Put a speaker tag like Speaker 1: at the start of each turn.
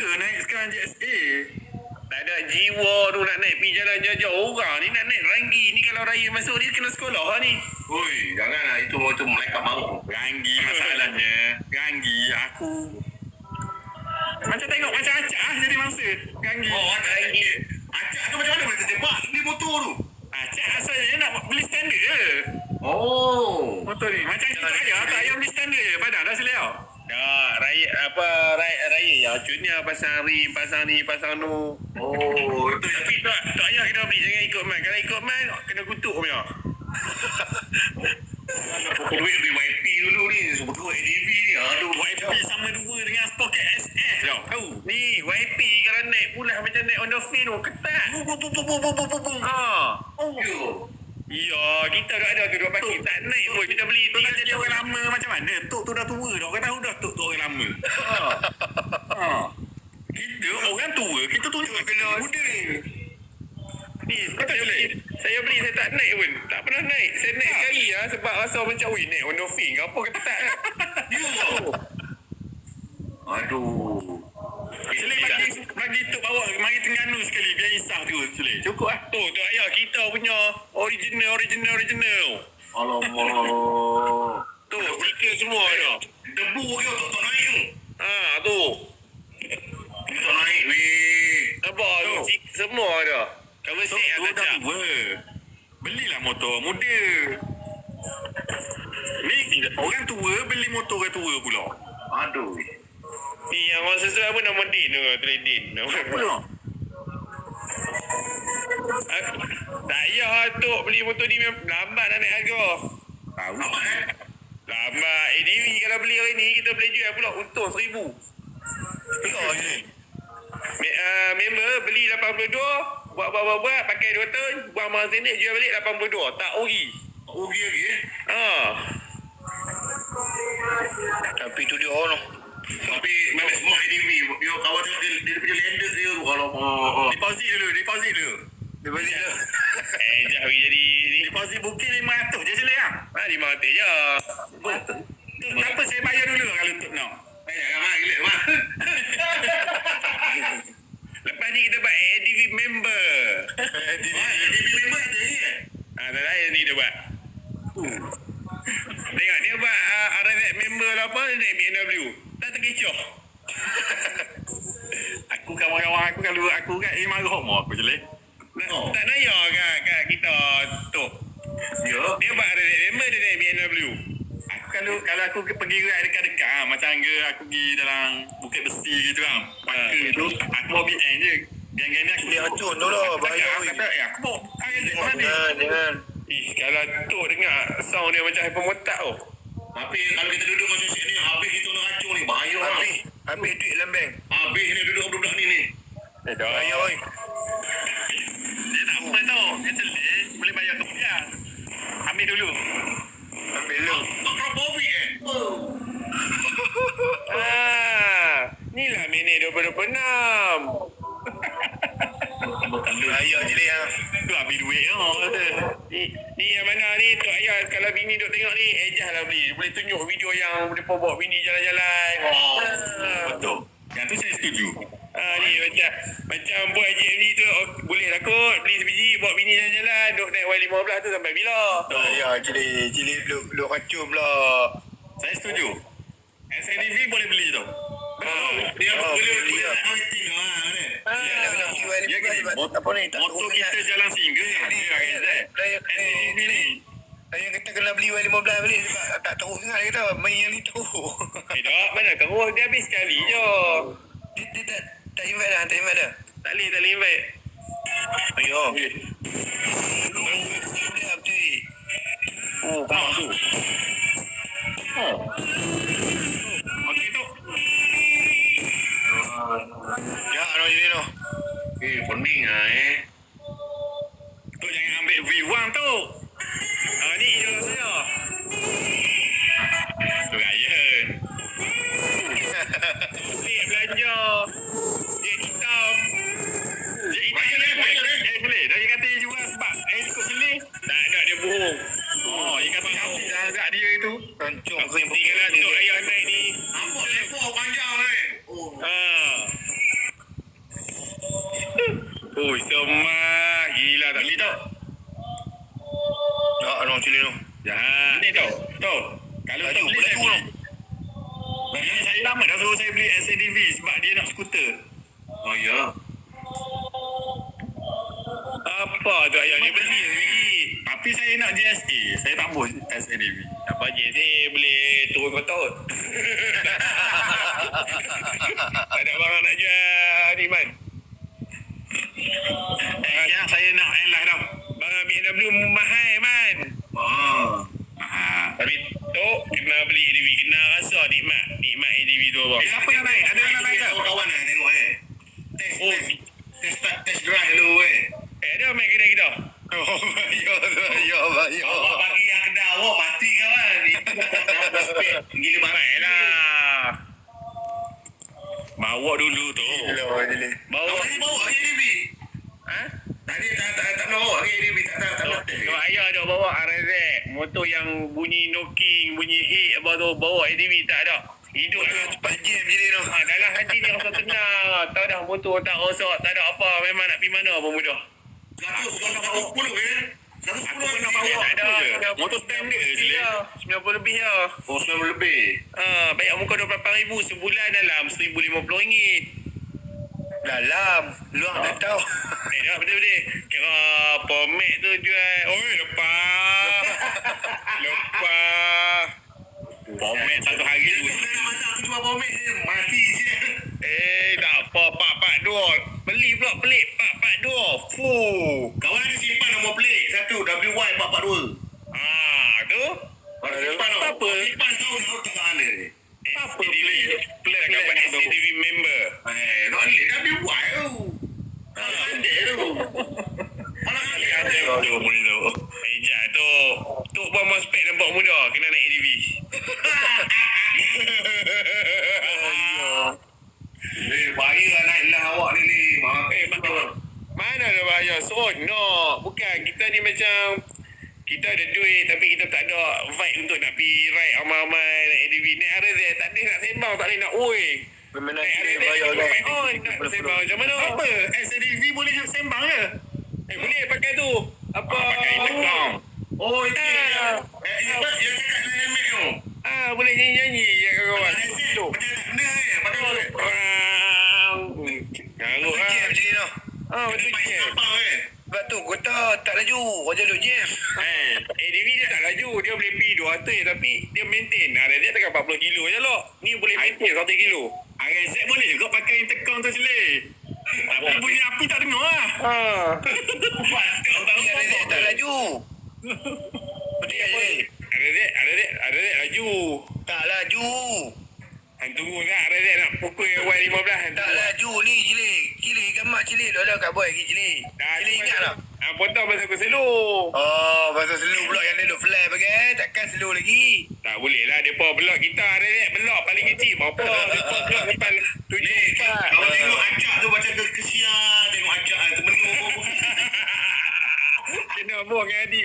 Speaker 1: ada naik sekarang JSA.
Speaker 2: Tak ada jiwa tu nak naik pergi jalan jauh-jauh orang ni nak naik Ranggi ni kalau raya masuk ni kena sekolah ni.
Speaker 3: Oi, janganlah itu malaikat maut.
Speaker 1: Ranggi masalahnya. Ranggi aku macam tengok macam acak jadi mangsa. Ranggi.
Speaker 3: Oh, Ranggi. Acak tu macam mana boleh terjebak ni motor tu?
Speaker 1: Acak asalnya nak beli standard je.
Speaker 3: Oh.
Speaker 1: Motor ni macam kita tak beli standard je. Padahal dah selai tau.
Speaker 2: Ya, raya ya cunnya pasang rim, pasang ni, pasang nu.
Speaker 3: Oh, itu
Speaker 2: Tapi tak payah kita beli, jangan ikut man. Kalau ikut man kena kutuk punya.
Speaker 3: duit beli YP dulu ni. Sebab tu ADV ni. Aduh,
Speaker 1: YP sama dua dengan Pocket SS tau. Tahu?
Speaker 2: Ni YP kalau naik pula macam naik Honda Fit tu ketat. Ha.
Speaker 3: yo.
Speaker 2: Ya, kita dah ada tu dua pakit tak naik pun kita beli
Speaker 1: Tu dah
Speaker 2: 3
Speaker 1: jadi orang lama macam mana? Tok tu dah tua dah. Orang tahu dah tok tu orang lama. Kita orang tua, kita tunjuk kena muda.
Speaker 2: Ni saya beli saya tak naik pun. Tak pernah naik. Saya naik sekali lah sebab rasa macam weh naik Honda Fit ke apa ketat kan.
Speaker 3: Yo. Aduh.
Speaker 1: Sile bagi tok bawa mari Terengganu sekali biar insaf tu Sile. Cukup lah.
Speaker 2: Tu ayah kita punya original.
Speaker 3: Alamak.
Speaker 2: Tu stiker semua ada.
Speaker 3: Debu dia tak naik tu.
Speaker 2: Ha tu.
Speaker 3: Tak naik weh.
Speaker 2: Apa tu? Semua ada. Cover
Speaker 1: Tok
Speaker 2: seat
Speaker 1: tu
Speaker 2: atas
Speaker 1: dah
Speaker 2: jam.
Speaker 1: tua. Belilah motor muda. Ni orang tua beli motor orang tua pula.
Speaker 3: Aduh.
Speaker 2: Ni yang orang sesuai pun nama Din tu. Trading.
Speaker 1: Pula.
Speaker 2: Tak payah Tok beli motor ni lambat nak naik harga.
Speaker 1: Tahu.
Speaker 2: Lambat. ADV kalau beli hari ni kita boleh jual pula untung 1,000.
Speaker 1: Tengok ni.
Speaker 2: Member beli 82, buat pakai 2 tahun, buat mahal sini jual balik 82. Tak rugi.
Speaker 3: Rugi lagi
Speaker 2: Ha.
Speaker 3: Tapi tu dia orang. Tapi mana semua ADV. Yo kawan dia punya lender dia tu. Alamak.
Speaker 1: Deposit dulu. Deposit dulu.
Speaker 2: Jap jadi ni.
Speaker 1: Deposit booking 500 je Sile lah.
Speaker 2: 500 je.
Speaker 1: 500. Kenapa saya bayar dulu kalau untuk nak?
Speaker 3: Jangan gila mak.
Speaker 2: Lepas ni kita buat ADV member.
Speaker 3: ADV member ada ni.
Speaker 2: Tak lain ni dia buat. Tengok dia buat RFX member lah apa, dia naik BMW. Tak terkecoh.
Speaker 1: Aku kawan-kawan aku kalau aku kat marah mak aku Sile.
Speaker 2: Tak naya kan kita Tok.
Speaker 3: Ya.
Speaker 2: Dia buat RFX member, dia naik BMW.
Speaker 1: Kalau aku pergi ride dekat-dekat macam aku pergi dalam Bukit Besi gitu kan. Paka tu aku bawa BN je. Gang-gang ni aku
Speaker 4: Dia acun tu lah, bahaya.
Speaker 1: Aku bawa
Speaker 4: Jangan.
Speaker 2: Kalau Tok dengar sound dia macam hypermotak tu.
Speaker 3: Tapi kalau kita duduk macam sini, habis kita nak racun ni. Bahaya lah.
Speaker 4: Habis duit dalam bank.
Speaker 3: Habis ni duduk budak ni.
Speaker 4: Bahaya oi.
Speaker 1: dia tak apa tau. Dia celik boleh bayar kemudian. Ambil dulu.
Speaker 4: Ambil lu.
Speaker 3: Tak kena bobik
Speaker 2: Ni lah minit 2026.
Speaker 4: Bahaya je dia.
Speaker 1: Tu ambil duit kata.
Speaker 2: Ni yang mana ni Tok Ayah kalau bini duk tengok ni ejah lah beli. Boleh tunjuk video yang boleh bawa bini jalan-jalan.
Speaker 1: Betul. Yang tu saya setuju.
Speaker 2: Ni macam buat JMD tu boleh lah kot beli sebiji bawa bini jalan-jalan duk naik Y15 tu sampai bila.
Speaker 4: Ya, cili lu racun pula.
Speaker 1: Saya setuju. SNDV boleh beli tu.
Speaker 3: Dia boleh
Speaker 4: beli lah.
Speaker 1: Dia gini,
Speaker 4: Apa ni?
Speaker 1: motor kita jalan single ni. SNDV ni.
Speaker 4: Yang kata kena beli Y15 balik sebab tak teruk sangat kata. Main yang ni teruk.
Speaker 2: Tak, mana terus dia habis sekali je.
Speaker 4: Dia tak invite dah, tak invite dah.
Speaker 2: Tak boleh invite.
Speaker 4: Ayo. Dia tu.
Speaker 1: Oh, faham tu. Okey tu.
Speaker 4: Ya, no jadi no.
Speaker 3: Pening lah
Speaker 1: Tu jangan ambil V1 tu.
Speaker 2: Ni je saya.
Speaker 1: Tu Ryan.
Speaker 2: Beli belanja. Dia hitam.
Speaker 1: Dia boleh. Dia kata dia jual sebab ikut sini.
Speaker 2: Tak ada dia bohong.
Speaker 1: Oh, dia kata kasih dah agak dia itu.
Speaker 4: Rancung kau yang
Speaker 2: Tinggal lah Tok Ayah naik ni.
Speaker 3: Nampak lepo panjang
Speaker 2: Ha. Oh, semak. Gila tak
Speaker 1: Ni tau.
Speaker 4: Tak, no, cili no.
Speaker 2: Jahat.
Speaker 1: Ni tau. Tau. Kalau tak beli saya beli. Bagi saya lama dah suruh saya beli SADV sebab dia nak skuter.
Speaker 3: Oh ya.
Speaker 2: Apa tu ayah dia beli sendiri?
Speaker 1: Tapi saya nak GSA. Saya tak mahu SADV.
Speaker 2: Apa je sih boleh turun kotor. Tak ada barang nak jual ni Man.
Speaker 1: Sekarang saya nak N-Life tau.
Speaker 2: Barang BMW mahal Man. Tapi tu kena beli ADV, kena rasa nikmat ADV tu apa.
Speaker 1: Siapa yang naik? Ada yang nak naik ke?
Speaker 3: Kawan lah tengok
Speaker 2: Oh,
Speaker 3: Test drive dulu
Speaker 2: ada main kedai kita.
Speaker 4: Ya.
Speaker 3: Awak bagi yang kedai awak mati kawan. Gila
Speaker 2: Main
Speaker 3: banget
Speaker 2: lah. Bawa dulu tu.
Speaker 4: Gila, cili.
Speaker 2: Bawa.
Speaker 3: Awak tadi bawa ke ADV?
Speaker 2: Ha?
Speaker 3: Tadi tak bawa ke ADV? Tak
Speaker 2: Kalau ayah ada bawa RZ, motor yang bunyi knocking, bunyi hit apa tu, bawa ADV tak ada. Hidup tu
Speaker 4: Cepat jam cili no.
Speaker 2: dalam hati ni rasa tenang. Tak ada motor tak rosak, tak ada apa. Memang nak pergi mana pun mudah.
Speaker 3: 110 ke? 110
Speaker 2: Aku pernah bawa
Speaker 1: Tak ada.
Speaker 2: ada.
Speaker 1: Motor standard je, Cili.
Speaker 2: 90 lebih lah.
Speaker 3: Oh 9 lebih.
Speaker 2: Bayar muka RM28,000 sebulan dalam RM1,050.
Speaker 4: Dalam. Luar tak tahu.
Speaker 2: Tak betul-betul. Kira pomek tu jual. Oi, lepas. Lepas.
Speaker 1: Pomet satu hari tu.
Speaker 3: Aku cuma pomade je. Mati je.
Speaker 2: Tak apa. Pak dua. Beli pula pelik. Pak dua. Fuh.
Speaker 3: Kawan ada simpan nombor plate. Satu WY442.
Speaker 2: Tu.
Speaker 3: Simpan tau.
Speaker 2: Apa?
Speaker 3: Simpan tahu tak mana ni.
Speaker 2: Apa pelik dapat SCTV member.
Speaker 3: Tak boleh WY tu. Pandai tu. Mana ada.
Speaker 1: Aduh, boleh tu.
Speaker 2: Meja tu. Tu buang mospek nampak mudah. Kena naik ADV.
Speaker 3: Bahaya lah naiklah awak ni.
Speaker 2: Mana ada bahaya? Seronok. Bukan. Kita ni macam kita ada duit tapi kita tak ada vibe untuk nak pergi ride ramai-ramai naik ADV. Naik RZ tak ada nak sembang, tak boleh nak oi.
Speaker 4: Permainan
Speaker 2: Naik
Speaker 4: cili
Speaker 2: RZ
Speaker 4: bayar
Speaker 2: kita
Speaker 4: dah.
Speaker 2: main on nak sembang macam mana?
Speaker 1: Apa? SADV boleh sembang ke?
Speaker 2: Boleh pakai tu. Apa?
Speaker 1: Pakai intercom.
Speaker 3: Oh itu yang cakap dengan helmet tu.
Speaker 2: Boleh nyanyi-nyanyi ya kawan-kawan.
Speaker 3: Macam tak kena pakai tu.
Speaker 2: Garuk lah.
Speaker 4: Jam cili no.
Speaker 2: Betul je.
Speaker 4: Sebab tu kota tak laju. Kau jalur jam.
Speaker 2: ADV dia tak laju. Dia boleh pergi 200 tapi dia maintain. Dia tekan 40 kilo je lah. Ni boleh maintain 100 kilo.
Speaker 1: RZ boleh juga pakai intercom tu, Cili. Tapi bunyi api tak dengar lah.
Speaker 4: Tapi ada tak laju. Betul je.
Speaker 2: Ada laju.
Speaker 4: Tak laju.
Speaker 2: Han tunggu lah. Ada nak pukul Y15.
Speaker 4: Tak laju ni cili. Cili kan mak cili. Dah dah kat boy lagi cili. Cili ingat tak?
Speaker 2: Potong masa aku slow.
Speaker 4: Oh, pasal slow pula yang dia duk fly bagai. Takkan slow lagi.
Speaker 2: Tak boleh lah. Dia pun belok kita. Belok paling kecil. Berapa? Dia belok depan 7
Speaker 3: Kalau tengok acak tu macam kesian. Tengok acak tu menung.
Speaker 2: Kena buang dengan adik.